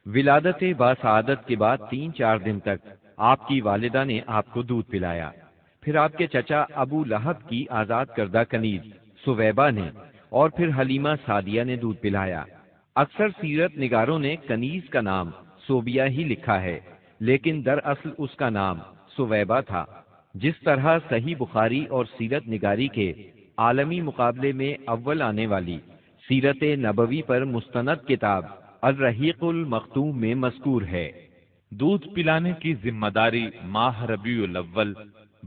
ولادت باسعادت کے بعد 3-4 دن تک آپ کی والدہ نے آپ کو دودھ پلایا۔ پھر آپ کے چچا ابو لہب کی آزاد کردہ کنیز سویبہ نے اور پھر حلیمہ سعدیہ نے دودھ پلایا۔ اکثر سیرت نگاروں نے کنیز کا نام صوبیہ ہی لکھا ہے، لیکن دراصل اس کا نام سویبہ تھا۔ جس طرح صحیح بخاری اور سیرت نگاری کے عالمی مقابلے میں اول آنے والی سیرت نبوی پر مستند کتاب الرحیق المختوم میں مذکور ہے۔ دودھ پلانے کی ذمہ داری ماہ ربیع الاول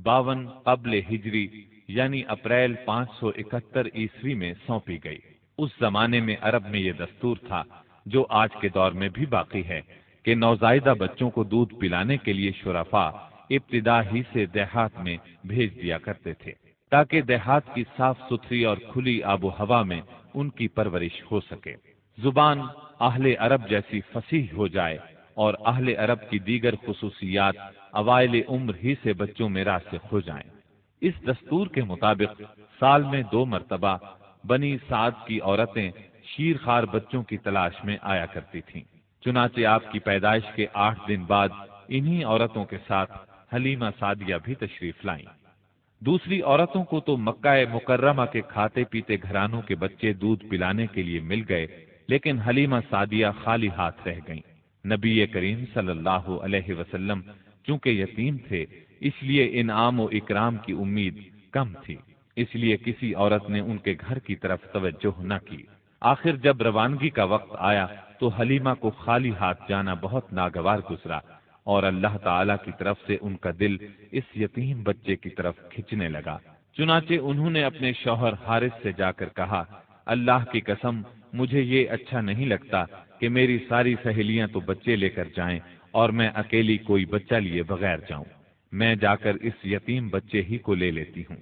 52 قبل ہجری یعنی اپریل 571 عیسوی میں سونپی گئی۔ اس زمانے میں عرب میں یہ دستور تھا، جو آج کے دور میں بھی باقی ہے، کہ نوزائیدہ بچوں کو دودھ پلانے کے لیے شرفاء ابتدا ہی سے دیہات میں بھیج دیا کرتے تھے، تاکہ دیہات کی صاف ستھری اور کھلی آب و ہوا میں ان کی پرورش ہو سکے، زبان اہل عرب جیسی فصیح ہو جائے اور اہل عرب کی دیگر خصوصیات اوائل عمر ہی سے بچوں میں راسخ ہو جائیں۔ اس دستور کے مطابق سال میں 2 مرتبہ بنی سعد کی عورتیں شیرخوار بچوں کی تلاش میں آیا کرتی تھیں۔ چنانچہ آپ کی پیدائش کے 8 دن بعد انہی عورتوں کے ساتھ حلیمہ سعدیہ بھی تشریف لائیں۔ دوسری عورتوں کو تو مکہ مکرمہ کے کھاتے پیتے گھرانوں کے بچے دودھ پلانے کے لیے مل گئے، لیکن حلیمہ سعدیہ خالی ہاتھ رہ گئیں۔ نبی کریم صلی اللہ علیہ وسلم چونکہ یتیم تھے، اس لیے انعام و اکرام کی امید کم تھی، اس لیے کسی عورت نے ان کے گھر کی طرف توجہ نہ کی۔ آخر جب روانگی کا وقت آیا تو حلیمہ کو خالی ہاتھ جانا بہت ناگوار گزرا، اور اللہ تعالی کی طرف سے ان کا دل اس یتیم بچے کی طرف کھنچنے لگا۔ چنانچہ انہوں نے اپنے شوہر حارث سے جا کر کہا، اللہ کی قسم مجھے یہ اچھا نہیں لگتا کہ میری ساری سہیلیاں تو بچے لے کر جائیں اور میں اکیلی کوئی بچہ لیے بغیر جاؤں، میں جا کر اس یتیم بچے ہی کو لے لیتی ہوں۔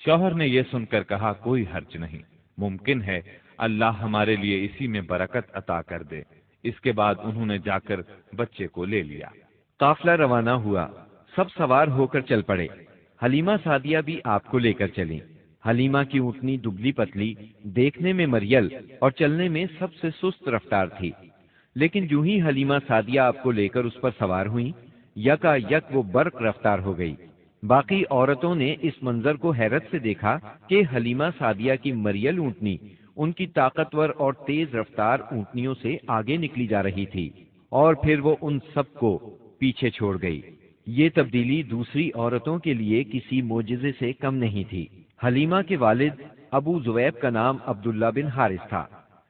شوہر نے یہ سن کر کہا، کوئی حرج نہیں، ممکن ہے اللہ ہمارے لیے اسی میں برکت عطا کر دے۔ اس کے بعد انہوں نے جا کر بچے کو لے لیا۔ قافلہ روانہ ہوا، سب سوار ہو کر چل پڑے۔ حلیمہ سعدیہ بھی آپ کو لے کر چلیں۔ حلیمہ کی اونٹنی دبلی پتلی، دیکھنے میں مریل اور چلنے میں سب سے سست رفتار تھی، لیکن جو ہی حلیمہ سعدیہ آپ کو لے کر اس پر سوار ہوئیں، یکا یک وہ برق رفتار ہو گئی۔ باقی عورتوں نے اس منظر کو حیرت سے دیکھا کہ حلیمہ سعدیہ کی مریل اونٹنی ان کی طاقتور اور تیز رفتار اونٹنیوں سے آگے نکلی جا رہی تھی، اور پھر وہ ان سب کو پیچھے چھوڑ گئی۔ یہ تبدیلی دوسری عورتوں کے لیے کسی معجزے سے کم نہیں تھی۔ حلیمہ کے والد ابو زویب کا نام عبداللہ بن حارث تھا،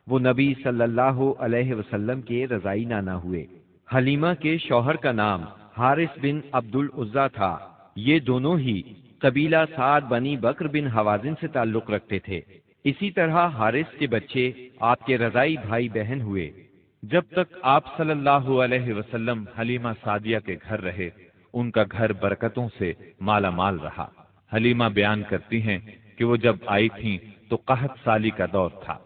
وہ نبی صلی اللہ علیہ وسلم کے رضائی نانا ہوئے۔ حلیمہ کے شوہر کا نام حارث بن عبد العزیٰ تھا، یہ دونوں ہی قبیلہ سعد بنی بکر بن حوازن سے تعلق رکھتے تھے۔ اسی طرح حارث کے بچے آپ کے رضائی بھائی بہن ہوئے۔ جب تک آپ صلی اللہ علیہ وسلم حلیمہ سعدیہ کے گھر رہے، ان کا گھر برکتوں سے مالا مال رہا۔ حلیمہ بیان کرتی ہیں کہ وہ جب آئی تھیں تو قحط سالی کا دور تھا۔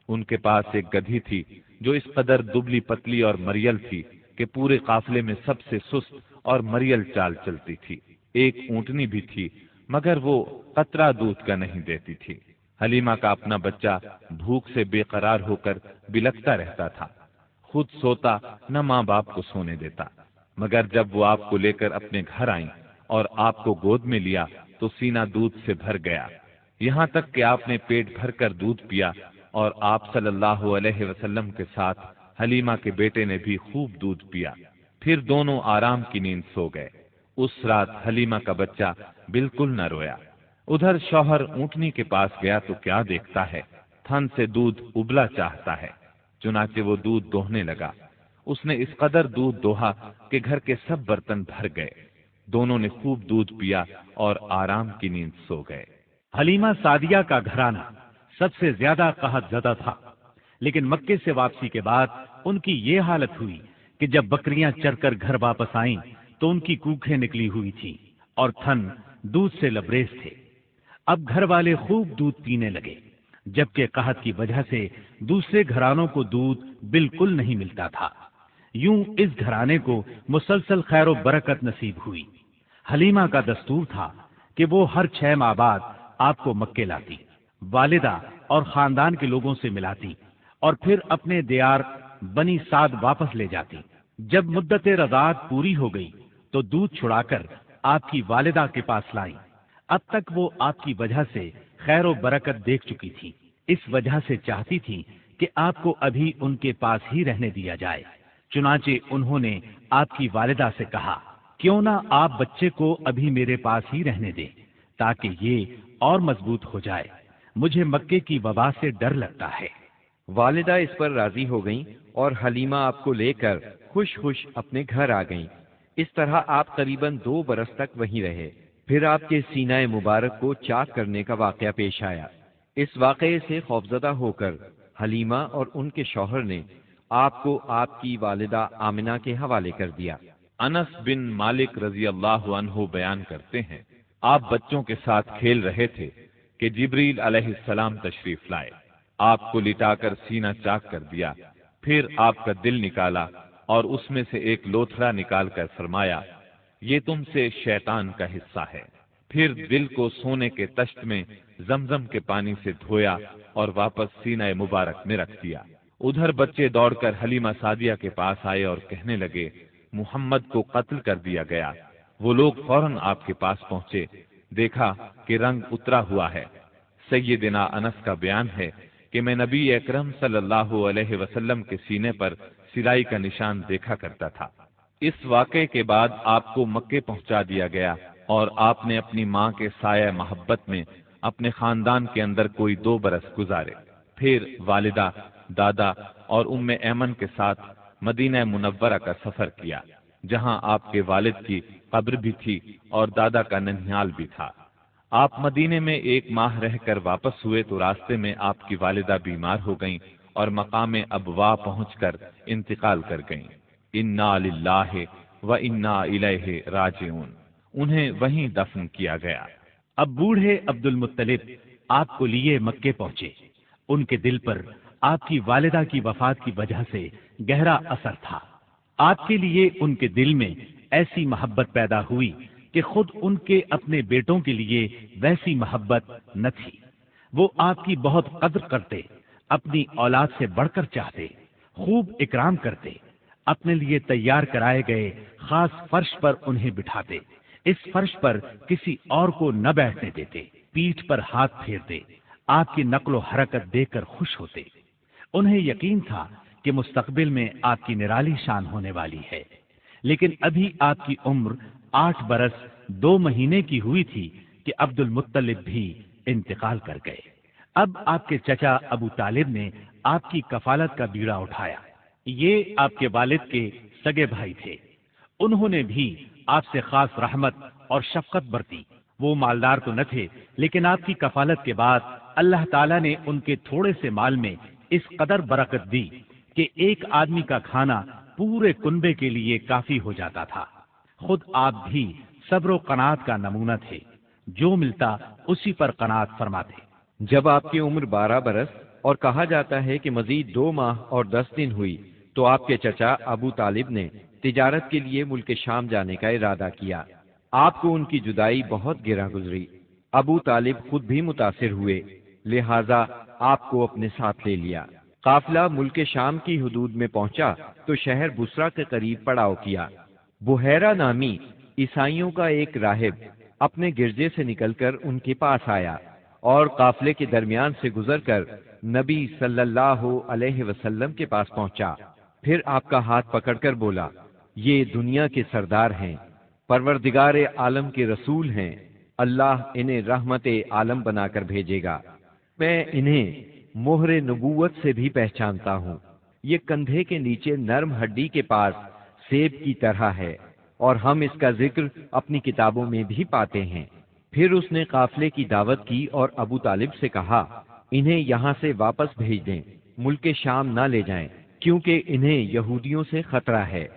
ان کے پاس ایک گدھی تھی جو اس قدر دبلی پتلی اور مریل تھی کہ پورے قافلے میں سب سے سست اور مریل چال چلتی تھی۔ ایک اونٹنی بھی تھی، مگر وہ قطرہ دودھ کا نہیں دیتی تھی۔ حلیمہ کا اپنا بچہ بھوک سے بے قرار ہو کر بلکتا رہتا تھا، خود سوتا نہ ماں باپ کو سونے دیتا، مگر جب وہ آپ کو لے کر اپنے گھر آئیں اور آپ کو گود میں لیا تو سینہ دودھ سے بھر گیا، یہاں تک کہ آپ نے پیٹ بھر کر دودھ پیا، اور آپ صلی اللہ علیہ وسلم کے ساتھ حلیمہ کے بیٹے نے بھی خوب دودھ پیا۔ پھر دونوں آرام کی نیند سو گئے۔ اس رات حلیمہ کا بچہ بالکل نہ رویا۔ ادھر شوہر اونٹنی کے پاس گیا تو کیا دیکھتا ہے، تھن سے دودھ ابلا چاہتا ہے، چنانچہ وہ دودھ دوہنے لگا۔ اس نے اس قدر دودھ دوہا کہ گھر کے سب برتن بھر گئے۔ دونوں نے خوب دودھ پیا اور آرام کی نیند سو گئے۔ حلیمہ سعدیہ کا گھرانہ سب سے زیادہ قحط زدہ تھا، لیکن مکے سے واپسی کے بعد ان کی یہ حالت ہوئی کہ جب بکریاں چر کر گھر واپس آئیں تو ان کی کوکھیں نکلی ہوئی تھیں اور تھن دودھ سے لبریز تھے۔ اب گھر والے خوب دودھ پینے لگے، جبکہ قحط کی وجہ سے دوسرے گھرانوں کو دودھ بالکل نہیں ملتا تھا۔ یوں اس گھرانے کو مسلسل خیر و برکت نصیب ہوئی۔ حلیمہ کا دستور تھا کہ وہ ہر 6 ماہ بعد آپ کو مکے لاتی، والدہ اور خاندان کے لوگوں سے ملاتی، اور پھر اپنے دیار بنی سعد واپس لے جاتی۔ جب مدت رضاعت پوری ہو گئی تو دودھ چھڑا کر آپ کی والدہ کے پاس لائیں۔ اب تک وہ آپ کی وجہ سے خیر و برکت دیکھ چکی تھی، اس وجہ سے چاہتی تھی کہ آپ کو ابھی ان کے پاس ہی رہنے دیا جائے۔ چنانچہ انہوں نے آپ کی والدہ سے کہا، کیوں نہ آپ بچے کو ابھی میرے پاس ہی رہنے دیں تاکہ یہ اور مضبوط ہو جائے، مجھے مکے کی وبا سے ڈر لگتا ہے۔ والدہ اس پر راضی ہو گئیں اور حلیمہ آپ کو لے کر خوش خوش اپنے گھر آ گئیں۔ اس طرح آپ قریباً 2 برس تک وہیں رہے۔ پھر آپ کے سینہ مبارک کو چاک کرنے کا واقعہ پیش آیا۔ اس واقعے سے خوفزدہ ہو کر حلیمہ اور ان کے شوہر نے آپ کو آپ کی والدہ آمنہ کے حوالے کر دیا۔ انس بن مالک رضی اللہ عنہ بیان کرتے ہیں، آپ بچوں کے ساتھ کھیل رہے تھے کہ جبریل علیہ السلام تشریف لائے، آپ کو لٹا کر سینہ چاک کر دیا، پھر آپ کا دل نکالا اور اس میں سے ایک لوتھڑا نکال کر فرمایا، یہ تم سے شیطان کا حصہ ہے۔ پھر دل کو سونے کے تشت میں زمزم کے پانی سے دھویا اور واپس سینہ مبارک میں رکھ دیا۔ ادھر بچے دوڑ کر حلیمہ سعدیہ کے پاس آئے اور کہنے لگے، محمد کو قتل کر دیا گیا۔ وہ لوگ فوراً آپ کے پاس پہنچے، دیکھا کہ رنگ اترا ہوا ہے۔ سیدنا انس کا بیان ہے کہ میں نبی اکرم صلی اللہ علیہ وسلم کے سینے پر سلائی کا نشان دیکھا کرتا تھا۔ اس واقعے کے بعد آپ کو مکے پہنچا دیا گیا اور آپ نے اپنی ماں کے سایہ محبت میں اپنے خاندان کے اندر کوئی 2 برس گزارے۔ پھر والدہ، دادا اور ام ایمن کے ساتھ مدینہ منورہ کا سفر کیا، جہاں آپ کے والد کی قبر بھی تھی اور دادا کا ننھیال بھی تھا۔ آپ مدینے میں 1 ماہ رہ کر واپس ہوئے تو راستے میں آپ کی والدہ بیمار ہو گئیں اور مقام ابوا پہنچ کر انتقال کر گئیں۔ انا للہ و انا الیہ راجعون، انہیں وہیں دفن کیا گیا۔ اب بوڑھے عبد المطلب آپ کو لیے مکے پہنچے۔ ان کے دل پر آپ کی والدہ کی وفات کی وجہ سے گہرا اثر تھا۔ آپ کے لیے ان کے دل میں ایسی محبت پیدا ہوئی کہ خود ان کے اپنے بیٹوں کے لیے ویسی محبت نہ تھی۔ وہ آپ کی بہت قدر کرتے، اپنی اولاد سے بڑھ کر چاہتے، خوب اکرام کرتے، اپنے لیے تیار کرائے گئے خاص فرش پر انہیں بٹھاتے، اس فرش پر کسی اور کو نہ بیٹھنے دیتے، پیٹھ پر ہاتھ پھیرتے، آپ کی نقل و حرکت دیکھ کر خوش ہوتے۔ انہیں یقین تھا کہ مستقبل میں آپ کی نرالی شان ہونے والی ہے، لیکن ابھی آپ کی عمر 8 برس 2 مہینے کی ہوئی تھی کہ عبد المطلب بھی انتقال کر گئے۔ اب آپ کے چچا ابو طالب نے آپ کی کفالت کا بیڑا اٹھایا۔ یہ آپ کے والد کے سگے بھائی تھے، انہوں نے بھی آپ سے خاص رحمت اور شفقت برتی۔ وہ مالدار تو نہ تھے، لیکن آپ کی کفالت کے بعد اللہ تعالیٰ نے ان کے تھوڑے سے مال میں اس قدر برکت دی کہ ایک آدمی کا کھانا پورے کنبے کے لیے کافی ہو جاتا تھا۔ خود آپ بھی صبر و قناعت کا نمونہ تھے، جو ملتا اسی پر قناعت فرماتے۔ جب آپ کی عمر 12 برس اور کہا جاتا ہے کہ مزید 2 ماہ اور 10 دن ہوئی تو آپ کے چچا ابو طالب نے تجارت کے لیے ملک شام جانے کا ارادہ کیا۔ آپ کو ان کی جدائی بہت گراں گزری۔ ابو طالب خود بھی متاثر ہوئے، لہذا آپ کو اپنے ساتھ لے لیا۔ قافلہ ملک شام کی حدود میں پہنچا تو شہر بصرہ کے قریب پڑاؤ کیا۔ بحیرہ نامی عیسائیوں کا ایک راہب اپنے گرجے سے نکل کر ان کے پاس آیا اور قافلے کے درمیان سے گزر کر نبی صلی اللہ علیہ وسلم کے پاس پہنچا۔ پھر آپ کا ہاتھ پکڑ کر بولا، یہ دنیا کے سردار ہیں، پروردگار عالم کے رسول ہیں، اللہ انہیں رحمت عالم بنا کر بھیجے گا۔ میں انہیں مہر نبوت سے بھی پہچانتا ہوں۔ یہ کندھے کے نیچے نرم ہڈی کے پاس سیب کی طرح ہے اور ہم اس کا ذکر اپنی کتابوں میں بھی پاتے ہیں۔ پھر اس نے قافلے کی دعوت کی اور ابو طالب سے کہا، انہیں یہاں سے واپس بھیج دیں، ملک شام نہ لے جائیں، کیونکہ انہیں یہودیوں سے خطرہ ہے۔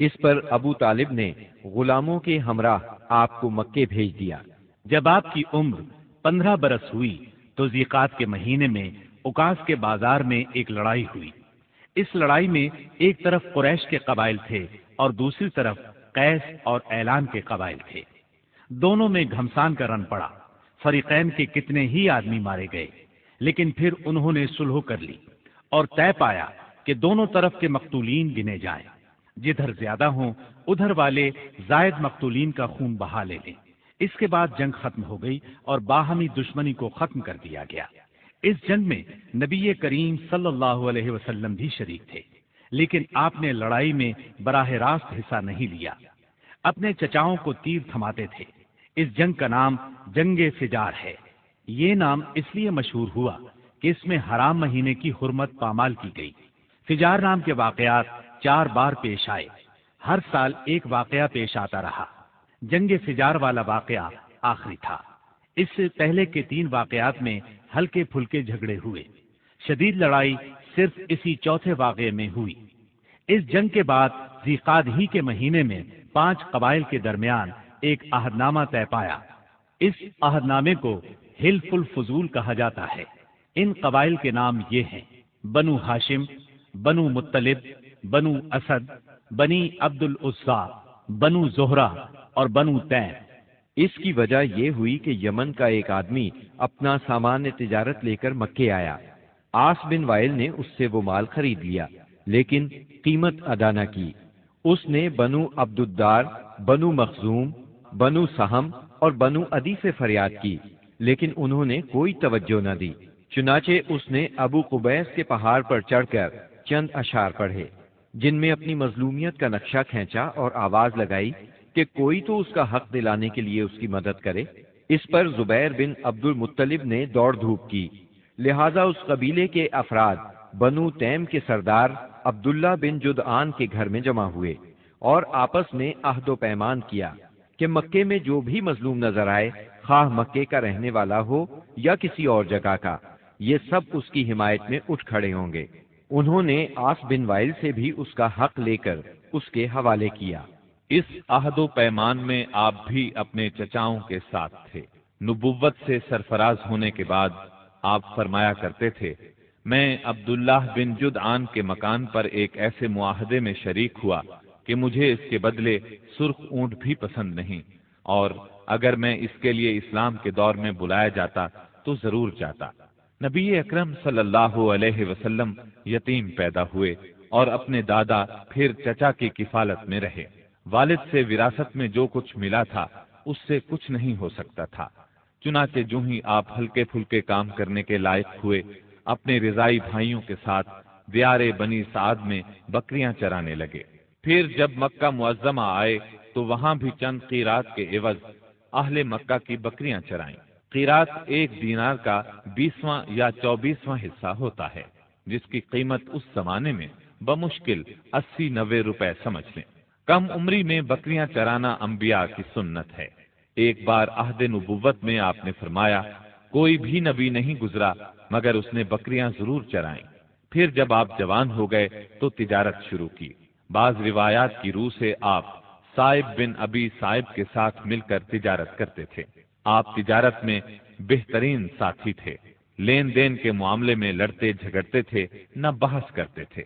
اس پر ابو طالب نے غلاموں کے ہمراہ آپ کو مکے بھیج دیا۔ جب آپ کی عمر 15 برس ہوئی تو ذیقات کے مہینے میں اوکاس کے بازار میں ایک لڑائی ہوئی۔ اس لڑائی میں ایک طرف قریش کے قبائل تھے اور دوسری طرف قیس اور اعلان کے قبائل تھے۔ دونوں میں گھمسان کا رن پڑا، فریقین کے کتنے ہی آدمی مارے گئے، لیکن پھر انہوں نے صلح کر لی اور طے پایا کہ دونوں طرف کے مقتولین گنے جائیں، جدھر زیادہ ہوں ادھر والے زائد مقتولین کا خون بہا لے لیں۔ اس کے بعد جنگ ختم ہو گئی اور باہمی دشمنی کو ختم کر دیا گیا۔ اس جنگ میں نبی کریم صلی اللہ علیہ وسلم بھی شریک تھے، لیکن آپ نے لڑائی میں براہ راست حصہ نہیں لیا، اپنے چچاؤں کو تیر تھماتے تھے۔ اس جنگ کا نام جنگ فجار ہے۔ یہ نام اس لیے مشہور ہوا کہ اس میں حرام مہینے کی حرمت پامال کی گئی۔ فجار نام کے واقعات 4 بار پیش آئے، ہر سال ایک واقعہ پیش آتا رہا۔ جنگ فجار والا واقعہ آخری تھا۔ اس سے پہلے کے 3 واقعات میں ہلکے پھلکے جھگڑے ہوئے، شدید لڑائی صرف اسی چوتھے واقعے میں ہوئی۔ اس جنگ کے بعد ذی قعدہ ہی کے مہینے میں 5 قبائل کے درمیان ایک عہد نامہ طے پایا۔ اس عہد نامے کو حلف الفضول کہا جاتا ہے۔ ان قبائل کے نام یہ ہیں: بنو ہاشم، بنو مطلب، بنو اسد، بنی عبد العزا، بنو زہرہ اور بنو تیم۔ اس کی وجہ یہ ہوئی کہ یمن کا ایک آدمی اپنا سامان تجارت لے کر مکے آیا۔ عاص بن وائل نے اس سے وہ مال خرید لیا، لیکن قیمت ادا نہ کی۔ اس نے بنو عبد الدار، بنو مخزوم، بنو سہم اور بنو عدی سے فریاد کی، لیکن انہوں نے کوئی توجہ نہ دی۔ چنانچہ اس نے ابو قبیس کے پہاڑ پر چڑھ کر چند اشعار پڑھے، جن میں اپنی مظلومیت کا نقشہ کھینچا اور آواز لگائی کہ کوئی تو اس کا حق دلانے کے لیے اس کی مدد کرے۔ اس پر زبیر بن عبد المطلب نے دوڑ دھوپ کی، لہذا اس قبیلے کے افراد بنو تیم کے سردار عبداللہ بن جدعان کے گھر میں جمع ہوئے اور آپس میں عہد و پیمان کیا کہ مکے میں جو بھی مظلوم نظر آئے، خواہ مکے کا رہنے والا ہو یا کسی اور جگہ کا، یہ سب اس کی حمایت میں اٹھ کھڑے ہوں گے۔ انہوں نے عاص بن وائل سے بھی اس کا حق لے کر اس کے حوالے کیا۔ اس عہد و پیمان میں آپ بھی اپنے چچاؤں کے ساتھ تھے۔ نبوت سے سرفراز ہونے کے بعد آپ فرمایا کرتے تھے، میں عبداللہ بن جدعان کے مکان پر ایک ایسے معاہدے میں شریک ہوا کہ مجھے اس کے بدلے سرخ اونٹ بھی پسند نہیں، اور اگر میں اس کے لیے اسلام کے دور میں بلایا جاتا تو ضرور جاتا۔ نبی اکرم صلی اللہ علیہ وسلم یتیم پیدا ہوئے اور اپنے دادا پھر چچا کی کفالت میں رہے۔ والد سے وراثت میں جو کچھ ملا تھا اس سے کچھ نہیں ہو سکتا تھا۔ چنانچہ جو ہی آپ ہلکے پھلکے کام کرنے کے لائق ہوئے، اپنے رضائی بھائیوں کے ساتھ دیار بنی سعد میں بکریاں چرانے لگے۔ پھر جب مکہ معظمہ آئے تو وہاں بھی چند قیرات کے عوض اہل مکہ کی بکریاں چرائیں۔ قیرات 1 دینار کا 20واں یا 24واں حصہ ہوتا ہے، جس کی قیمت اس زمانے میں بمشکل 80-90 روپے سمجھ لیں۔ کم عمری میں بکریاں چرانا انبیاء کی سنت ہے۔ ایک بار عہد نبوت میں آپ نے فرمایا، کوئی بھی نبی نہیں گزرا مگر اس نے بکریاں ضرور چرائیں۔ پھر جب آپ جوان ہو گئے تو تجارت شروع کی۔ بعض روایات کی روح سے آپ صائب بن ابی صائب کے ساتھ مل کر تجارت کرتے تھے۔ آپ تجارت میں بہترین ساتھی تھے، لین دین کے معاملے میں لڑتے جھگڑتے تھے، نہ بحث کرتے تھے۔